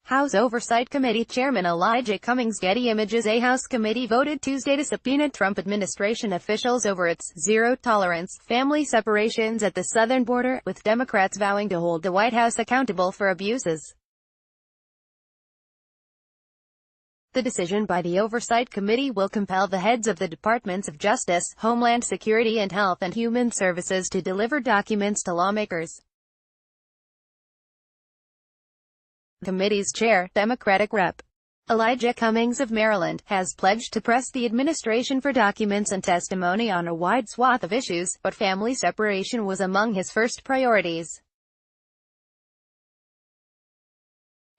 House Oversight Committee Chairman Elijah Cummings. Getty Images. A House committee voted Tuesday to subpoena Trump administration officials over its zero-tolerance family separations at the southern border, with Democrats vowing to hold the White House accountable for abuses. The decision by the Oversight Committee will compel the heads of the Departments of Justice, Homeland Security and Health and Human Services to deliver documents to lawmakers. The committee's chair, Democratic Rep. Elijah Cummings of Maryland, has pledged to press the administration for documents and testimony on a wide swath of issues, but family separation was among his first priorities.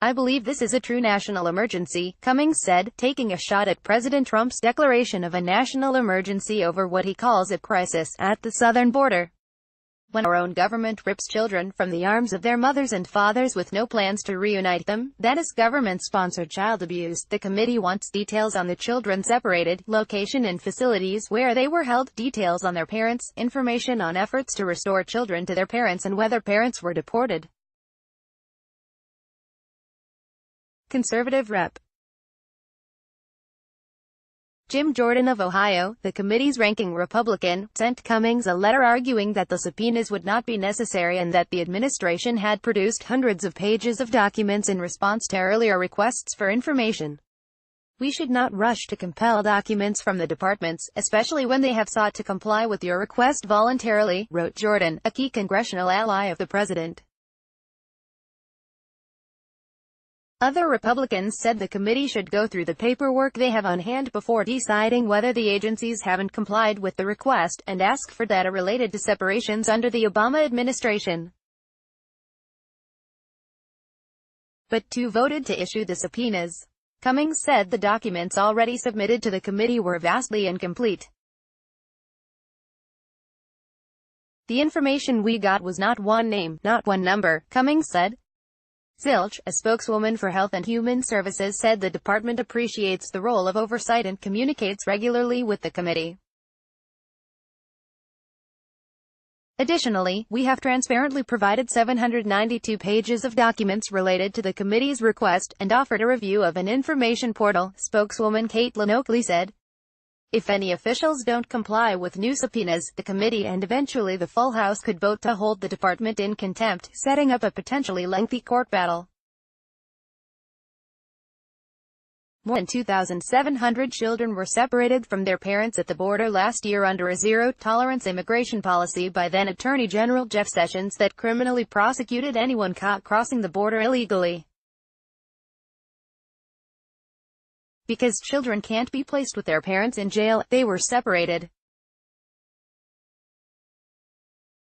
"I believe this is a true national emergency," Cummings said, taking a shot at President Trump's declaration of a national emergency over what he calls a crisis at the southern border. "When our own government rips children from the arms of their mothers and fathers with no plans to reunite them, that is government-sponsored child abuse." The committee wants details on the children separated, location and facilities where they were held, details on their parents, information on efforts to restore children to their parents and whether parents were deported. Conservative Rep. Jim Jordan of Ohio, the committee's ranking Republican, sent Cummings a letter arguing that the subpoenas would not be necessary and that the administration had produced hundreds of pages of documents in response to earlier requests for information. "We should not rush to compel documents from the departments, especially when they have sought to comply with your request voluntarily," wrote Jordan, a key congressional ally of the president. Other Republicans said the committee should go through the paperwork they have on hand before deciding whether the agencies haven't complied with the request, and ask for data related to separations under the Obama administration. But two voted to issue the subpoenas. Cummings said the documents already submitted to the committee were vastly incomplete. "The information we got was not one name, not one number," Cummings said. Zilch, a spokeswoman for Health and Human Services, said the department appreciates the role of oversight and communicates regularly with the committee. "Additionally, we have transparently provided 792 pages of documents related to the committee's request, and offered a review of an information portal," spokeswoman Caitlin Oakley said. "If any officials don't comply with new subpoenas, the committee and eventually the full House could vote to hold the department in contempt, setting up a potentially lengthy court battle." More than 2,700 children were separated from their parents at the border last year under a zero-tolerance immigration policy by then-Attorney General Jeff Sessions that criminally prosecuted anyone caught crossing the border illegally. Because children can't be placed with their parents in jail, they were separated.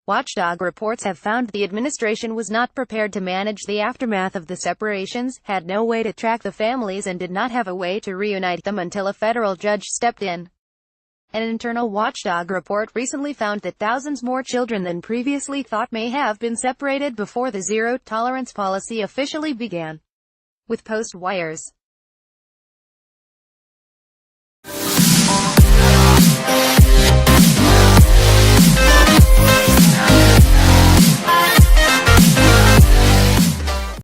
Watchdog reports have found the administration was not prepared to manage the aftermath of the separations, had no way to track the families and did not have a way to reunite them until a federal judge stepped in. An internal watchdog report recently found that thousands more children than previously thought may have been separated before the zero-tolerance policy officially began. With post-wires.